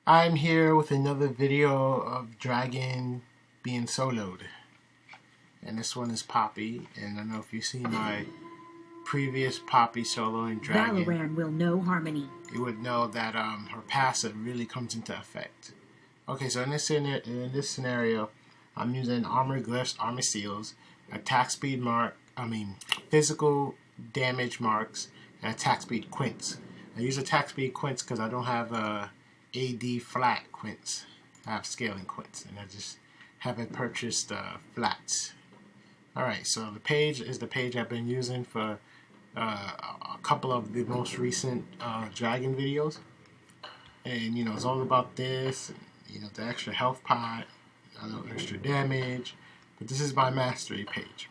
I'm here with another video of Dragon being soloed. And this one is Poppy, and I don't know if you've seen my previous Poppy soloing Dragon. Valoran will know Harmony. You would know that her passive really comes into effect. Okay, so in this scenario, I'm using armor glyphs, armor seals, attack speed physical damage marks, and attack speed quints. I use attack speed quints because I don't have AD flat quints. I have scaling quints, and I just haven't purchased flats. Alright, so the page is the page I've been using for a couple of the most recent Dragon videos. And, it's all about this, and, the extra health pot, a little extra damage. But this is my mastery page.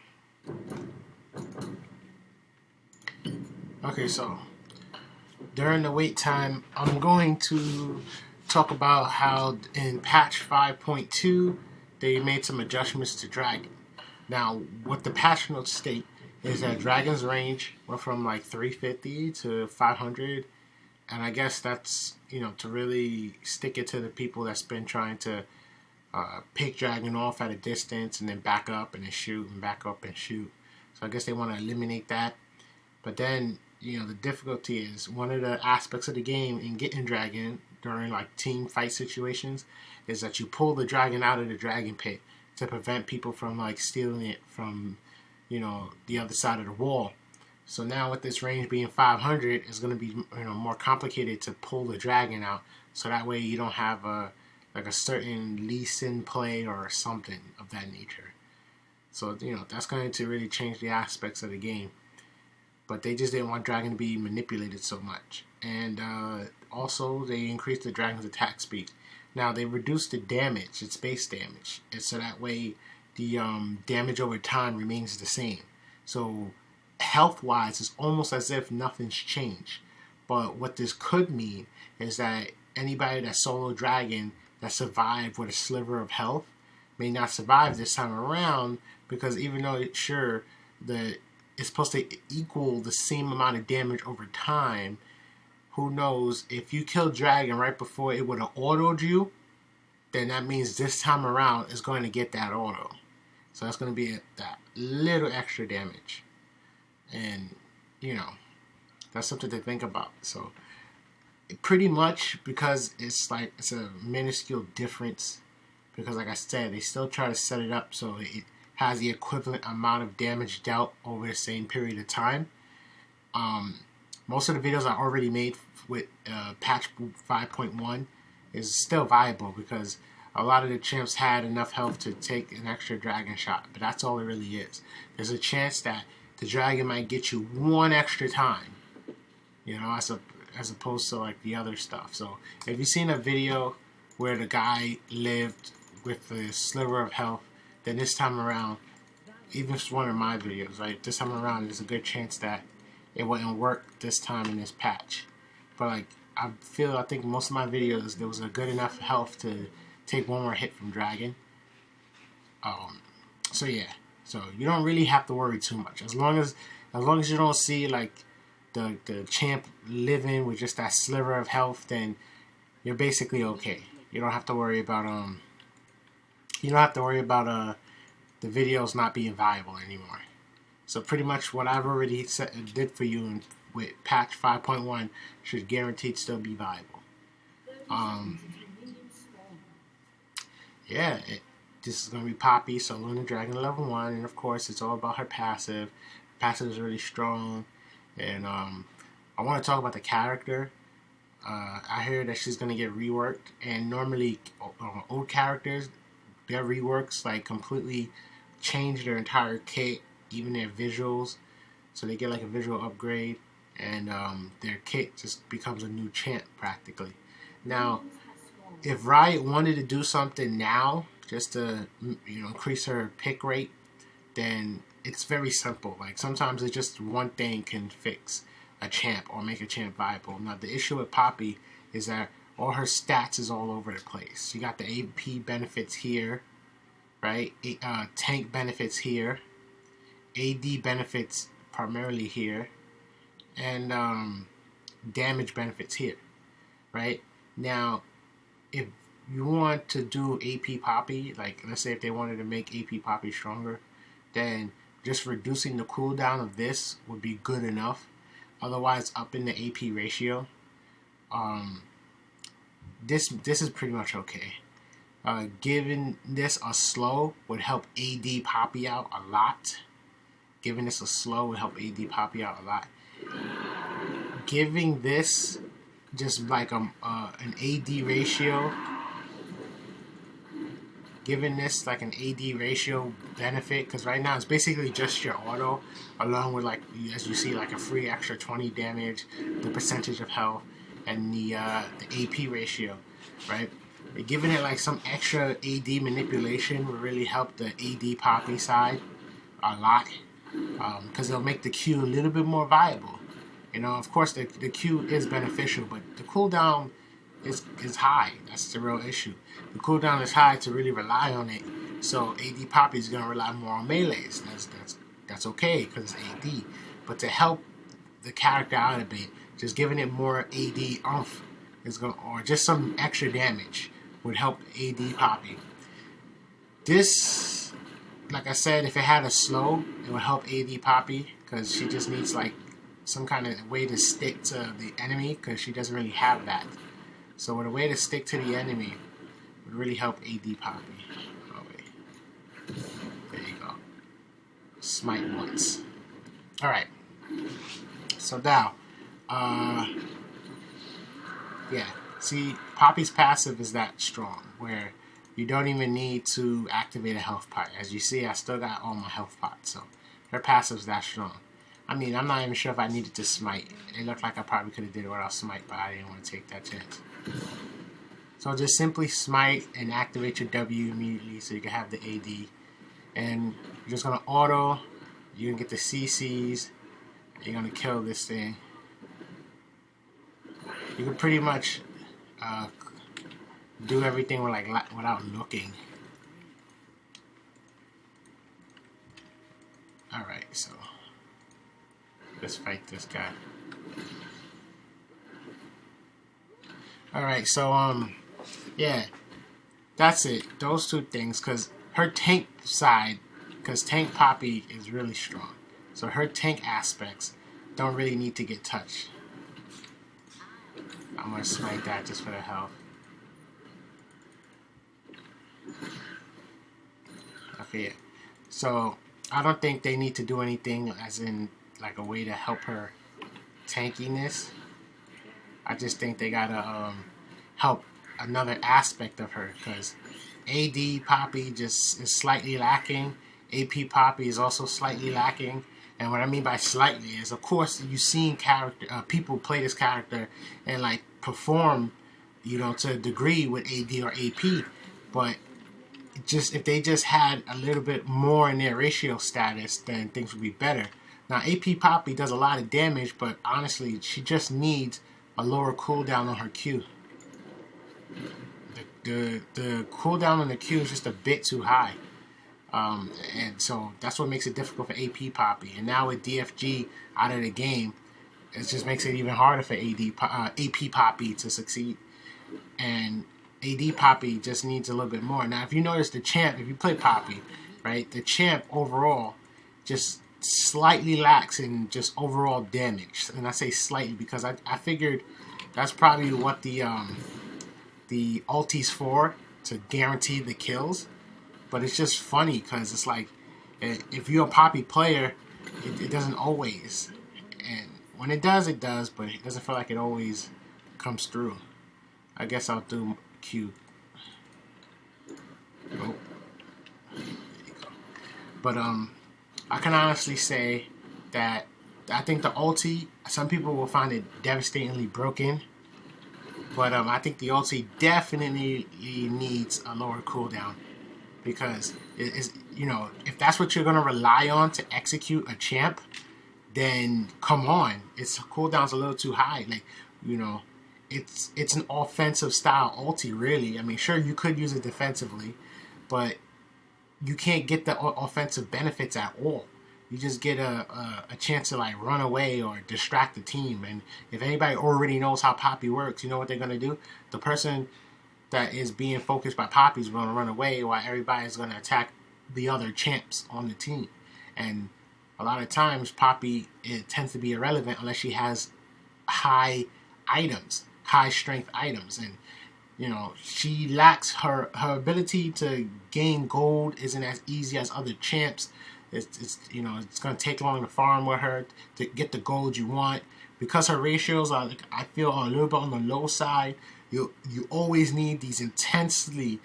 Okay, so during the wait time, I'm going to talk about how in patch 5.2 they made some adjustments to Dragon. Now, what the patch notes state is that Dragon's range went from like 350 to 500, and I guess that's, to really stick it to the people that's been trying to pick Dragon off at a distance and then back up and then shoot and back up and shoot. So I guess they want to eliminate that. But then, the difficulty is one of the aspects of the game in getting Dragon during like team fight situations is that you pull the Dragon out of the Dragon pit to prevent people from like stealing it from, the other side of the wall. So now with this range being 500, it's going to be more complicated to pull the Dragon out. So that way you don't have a certain Lee Sin play or something of that nature. So that's going to really change the aspects of the game. But they just didn't want Dragon to be manipulated so much. And also they increased the Dragon's attack speed. Now they reduced the damage, its base damage, and so that way the damage over time remains the same. So health-wise, it's almost as if nothing's changed. But what this could mean is that anybody that solo Dragon that survived with a sliver of health may not survive this time around, because even though it's supposed to equal the same amount of damage over time, who knows, if you kill Dragon right before it would have autoed you, then that means this time around it's going to get that auto. So that's going to be that little extra damage. And, that's something to think about. So pretty much, because it's a minuscule difference, because like I said, they still try to set it up so it has the equivalent amount of damage dealt over the same period of time. Most of the videos I already made with patch 5.1 is still viable, because a lot of the champs had enough health to take an extra Dragon shot, but that's all it really is. There's a chance that the Dragon might get you one extra time, as opposed to like the other stuff. So if you've seen a video where the guy lived with a sliver of health, then this time around, even if it's one of my videos, right, this time around there's a good chance that it wouldn't work this time in this patch. But I think most of my videos there was a good enough health to take one more hit from Dragon. So yeah, so you don't really have to worry too much, as long as you don't see like the champ living with just that sliver of health, then you're basically okay. You don't have to worry about the videos not being viable anymore. So pretty much what I've already did for you with patch 5.1 should guaranteed still be viable. This is going to be Poppy soloing the Dragon level 1, and of course it's all about her passive. Her passive is really strong, and I want to talk about the character. I hear that she's going to get reworked, and normally old characters, their reworks like completely change their entire kit, even their visuals, so they get like a visual upgrade, and their kit just becomes a new champ practically. Now, if Riot wanted to do something now just to increase her pick rate, then it's very simple. Like sometimes it's just one thing can fix a champ or make a champ viable. Now the issue with Poppy is that all her stats is all over the place. You got the AP benefits here, right? Tank benefits here, AD benefits primarily here, and damage benefits here, right? Now, if you want to do AP Poppy, like let's say if they wanted to make AP Poppy stronger, then just reducing the cooldown of this would be good enough. Otherwise, up in the AP ratio, this is pretty much okay. Giving this a slow would help AD Poppy out a lot. Giving this a slow would help AD Poppy out a lot. Giving this just like an AD ratio, giving this like an AD ratio benefit, because right now it's basically just your auto, along with like, as you see, like a free extra 20 damage, the percentage of health, and the AP ratio, right? Giving it like some extra AD manipulation would really help the AD Poppy side a lot, because it'll make the Q a little bit more viable. You know, of course the Q is beneficial, but the cooldown is high. That's the real issue. The cooldown is high to really rely on it, so AD Poppy is gonna rely more on melees. That's okay because it's AD, but to help the character out a bit, just giving it more AD oomph is going, or just some extra damage would help AD Poppy. This, like I said, if it had a slow, it would help AD Poppy, because she just needs like some kind of way to stick to the enemy, because she doesn't really have that. So with a way to stick to the enemy would really help AD Poppy. Oh wait, there you go. Smite once. All right. So now, yeah. See, Poppy's passive is that strong, where you don't even need to activate a health pot. As you see, I still got all my health pots, so her passive's that strong. I mean, I'm not even sure if I needed to smite. It looked like I probably could have did it without smite, but I didn't want to take that chance. So just simply smite and activate your W immediately so you can have the AD. And you're just going to auto, you can get the CCs, you're going to kill this thing. You can pretty much do everything with without looking. Alright, so let's fight this guy. Alright, so yeah, that's it. Those two things, because her tank side, because Tank Poppy is really strong, so her tank aspects don't really need to get touched. I'm gonna smite that just for the health. Okay, yeah. So I don't think they need to do anything as in like a way to help her tankiness. I just think they gotta help another aspect of her, because AD Poppy just is slightly lacking. AP Poppy is also slightly lacking. And what I mean by slightly is, of course, you've seen people play this character and like perform, you know, to a degree with AD or AP, but just if they just had a little bit more in their ratio status, then things would be better. Now, AP Poppy does a lot of damage, but honestly, she just needs a lower cooldown on her Q. The cooldown on the Q is just a bit too high. And so that's what makes it difficult for AP Poppy. And now with DFG out of the game, it just makes it even harder for AP Poppy to succeed. And AD Poppy just needs a little bit more. Now, if you notice the champ, if you play Poppy, right, the champ overall just slightly lacks in just overall damage. And I say slightly because I figured that's probably what the ulti's for, to guarantee the kills. But it's just funny because it's like, if you're a Poppy player, it doesn't always. And when it does, but it doesn't feel like it always comes through. I guess I'll do Q. Oh. There you go. But I can honestly say that I think the ulti, some people will find it devastatingly broken. But I think the ulti definitely needs a lower cooldown. Because, you know, if that's what you're going to rely on to execute a champ, then come on. Its cooldown's a little too high. Like, you know, it's an offensive style ulti, really. I mean, sure, you could use it defensively, but you can't get the offensive benefits at all. You just get a chance to, like, run away or distract the team. And if anybody already knows how Poppy works, you know what they're going to do? The person that is being focused by Poppy is going to run away while everybody's going to attack the other champs on the team. And a lot of times Poppy, it tends to be irrelevant unless she has high items, high strength items. And you know, she lacks her ability to gain gold isn't as easy as other champs. It's you know, it's going to take long to farm with her to get the gold you want, because her ratios are, like, I feel, are a little bit on the low side. You always need these intensely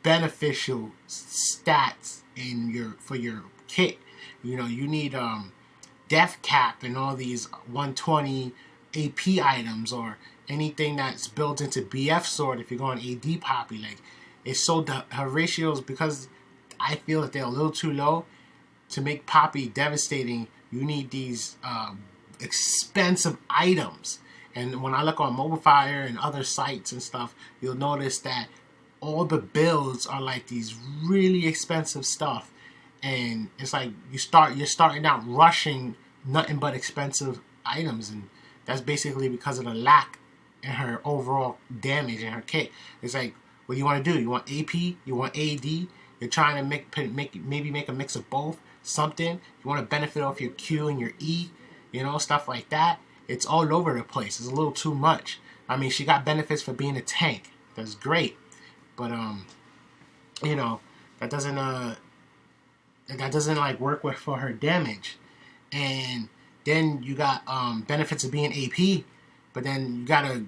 beneficial stats for your kit. You know, you need death cap and all these 120 AP items, or anything that's built into BF sword if you're going AD Poppy. Like, it's so her ratios, because I feel that they're a little too low to make Poppy devastating. You need these expensive items. And when I look on Mobile Fire and other sites and stuff, you'll notice that all the builds are like these really expensive stuff. And it's like you're starting out rushing nothing but expensive items, and that's basically because of the lack in her overall damage in her kit. It's like, what do you want to do? You want AP? You want AD? You're trying to maybe make a mix of both. Something you want to benefit off your Q and your E, you know, stuff like that. It's all over the place. It's a little too much. I mean, she got benefits for being a tank. That's great, but you know, that doesn't like work with for her damage. And then you got benefits of being AP, but then you gotta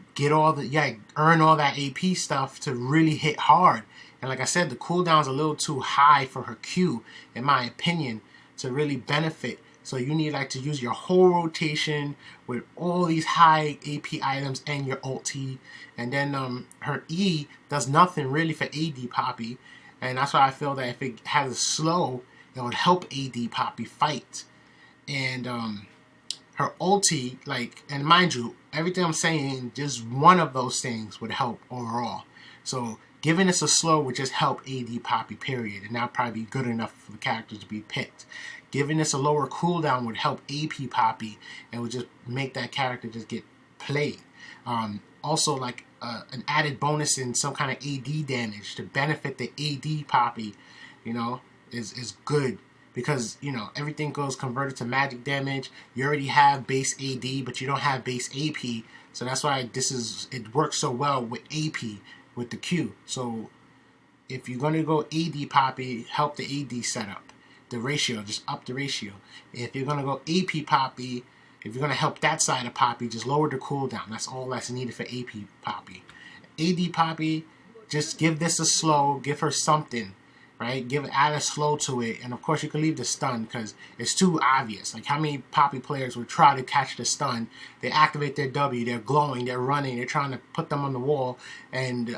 earn all that AP stuff to really hit hard. And like I said, the cooldown's a little too high for her Q, in my opinion, to really benefit. So you need like to use your whole rotation with all these high AP items and your ulti. And then her E does nothing really for AD Poppy. And that's why I feel that if it has a slow, it would help AD Poppy fight. And her ulti, like, and mind you, everything I'm saying, just one of those things would help overall. So giving us a slow would just help AD Poppy, period. And that would probably be good enough for the character to be picked. Giving us a lower cooldown would help AP Poppy and would just make that character just get played. Also, like an added bonus in some kind of AD damage to benefit the AD Poppy, you know, is good. Because, you know, everything goes converted to magic damage. You already have base AD, but you don't have base AP. So that's why it works so well with AP, with the Q. So if you're going to go AD Poppy, help the AD setup. The ratio, just up the ratio. If you're going to go AP Poppy, if you're going to help that side of Poppy, just lower the cooldown. That's all that's needed for AP Poppy. AD Poppy, just give this a slow, give her something, right? Add a slow to it, and of course you can leave the stun because it's too obvious. Like, how many Poppy players would try to catch the stun? They activate their W, they're glowing, they're running, they're trying to put them on the wall, and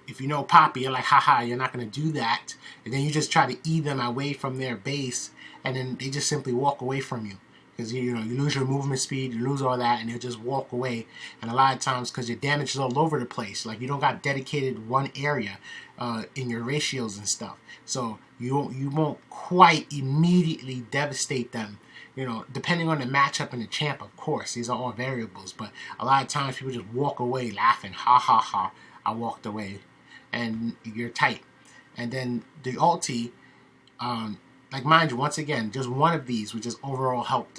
if you know Poppy, you're like, haha, you're not going to do that, and then you just try to E them away from their base, and then they just simply walk away from you. Because you lose your movement speed, you lose all that, and they'll just walk away. And a lot of times, because your damage is all over the place, like you don't got dedicated one area in your ratios and stuff, so you won't quite immediately devastate them. You know, depending on the matchup and the champ, of course, these are all variables. But a lot of times, people just walk away laughing, ha ha ha, I walked away, and you're tight. And then the ulti. Like, mind you, once again, just one of these would just overall help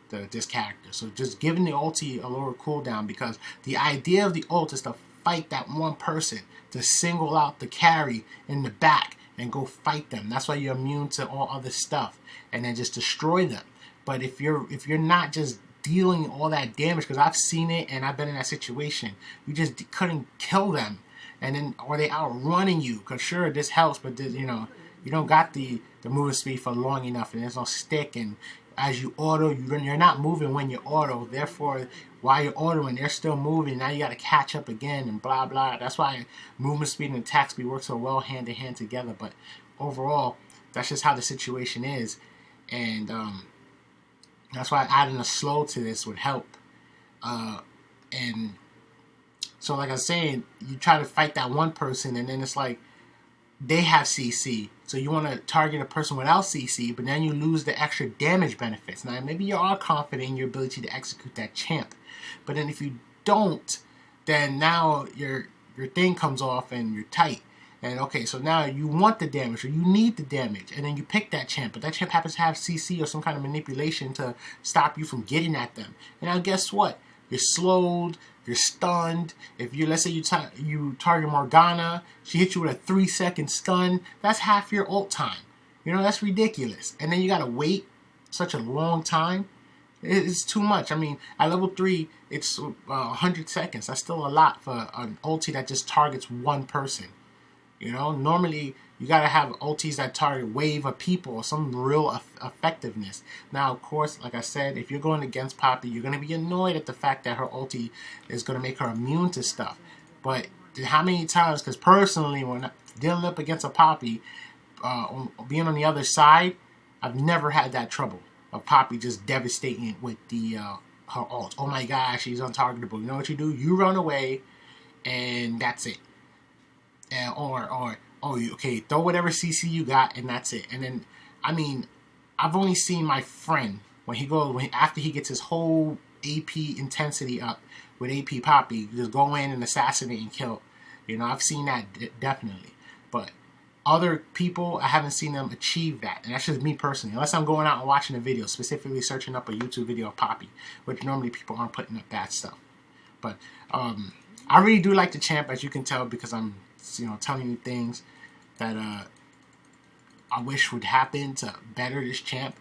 this character. So just giving the ulti a lower cooldown, because the idea of the ult is to fight that one person, to single out the carry in the back and go fight them. That's why you're immune to all other stuff, and then just destroy them. But if you're not just dealing all that damage, because I've seen it and I've been in that situation, you just couldn't kill them, and then or they outrunning you. Because sure, this helps, but this, you don't got the movement speed for long enough, and there's no stick, and as you auto, you're not moving when you auto. Therefore, while you're autoing, they're still moving. Now you got to catch up again, and blah blah. That's why movement speed and attack speed work so well hand in hand together. But overall, that's just how the situation is, and that's why adding a slow to this would help. And so, like I was saying, you try to fight that one person, and then it's like they have CC. So you want to target a person without CC, but then you lose the extra damage benefits. Now, maybe you are confident in your ability to execute that champ, but then if you don't, then now your thing comes off and you're tight. And okay, so now you want the damage or you need the damage, and then you pick that champ, but that champ happens to have CC or some kind of manipulation to stop you from getting at them. And now guess what? You're slowed, you're stunned. If you, let's say you target Morgana, she hits you with a 3-second stun, that's half your ult time. You know, that's ridiculous. And then you gotta wait such a long time. It's too much. I mean, at level 3, it's 100 seconds. That's still a lot for an ulti that just targets one person. You know, normally you gotta have ultis that target wave of people or some real effectiveness. Now, of course, like I said, if you're going against Poppy, you're gonna be annoyed at the fact that her ulti is gonna make her immune to stuff. But how many times? Because personally, when dealing up against a Poppy, being on the other side, I've never had that trouble of Poppy just devastating with the her ult. Oh my gosh, she's untargetable. You know what you do? You run away, and that's it. Okay, throw whatever CC you got, and that's it. And then, I mean, I've only seen my friend after he gets his whole AP intensity up with AP Poppy, just go in and assassinate and kill. You know, I've seen that definitely, but other people, I haven't seen them achieve that, and that's just me personally. Unless I'm going out and watching a video, specifically searching up a YouTube video of Poppy, which normally people aren't putting up that stuff. But I really do like the champ, as you can tell, because I'm telling you things that I wish would happen to better this champ.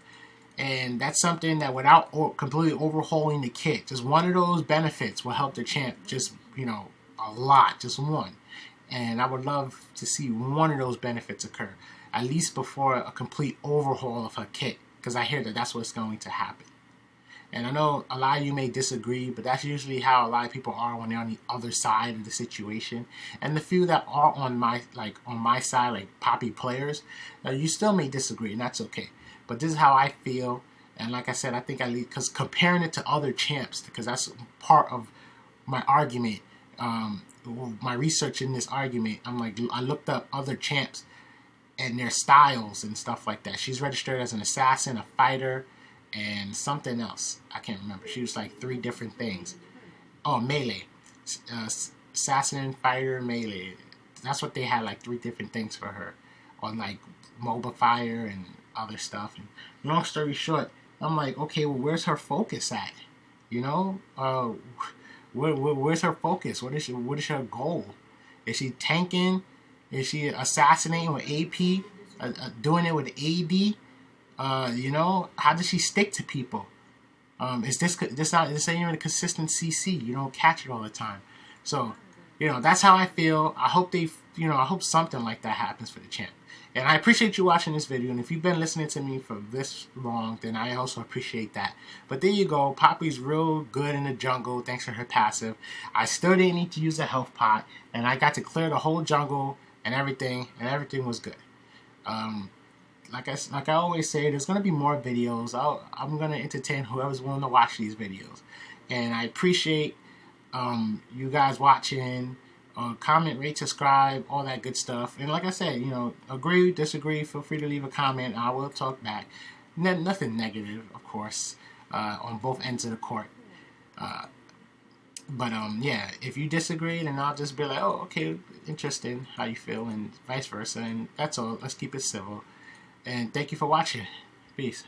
And that's something that without completely overhauling the kit, just one of those benefits will help the champ just, a lot, just one. And I would love to see one of those benefits occur, at least before a complete overhaul of her kit, because I hear that that's what's going to happen. And I know a lot of you may disagree, but that's usually how a lot of people are when they're on the other side of the situation. And the few that are on my side, like Poppy players, you still may disagree, and that's okay. But this is how I feel, and like I said, I think because comparing it to other champs, because that's part of my argument, my research in this argument. I looked up other champs and their styles and stuff like that. She's registered as an assassin, a fighter, and something else. I can't remember. She was like 3 different things. Oh, melee. Assassin, fighter, melee. That's what they had, like 3 different things for her. On like MOBA Fire and other stuff. And long story short, I'm like, okay, well, where's her focus at? Where's her focus? What is her goal? Is she tanking? Is she assassinating with AP? Doing it with AD? How does she stick to people? This ain't even a consistent CC. You don't catch it all the time. So, that's how I feel. I hope I hope something like that happens for the champ. And I appreciate you watching this video. And if you've been listening to me for this long, then I also appreciate that. But there you go. Poppy's real good in the jungle thanks to her passive. I still didn't need to use a health pot, and I got to clear the whole jungle and everything was good. Like I always say, there's going to be more videos. I'm going to entertain whoever's willing to watch these videos. And I appreciate you guys watching. Comment, rate, subscribe, all that good stuff. And like I said, agree, disagree, feel free to leave a comment. I will talk back. Nothing negative, of course, on both ends of the court. But yeah, if you disagree, then I'll just be like, oh, okay, interesting how you feel, and vice versa. And that's all. Let's keep it civil. And thank you for watching. Peace.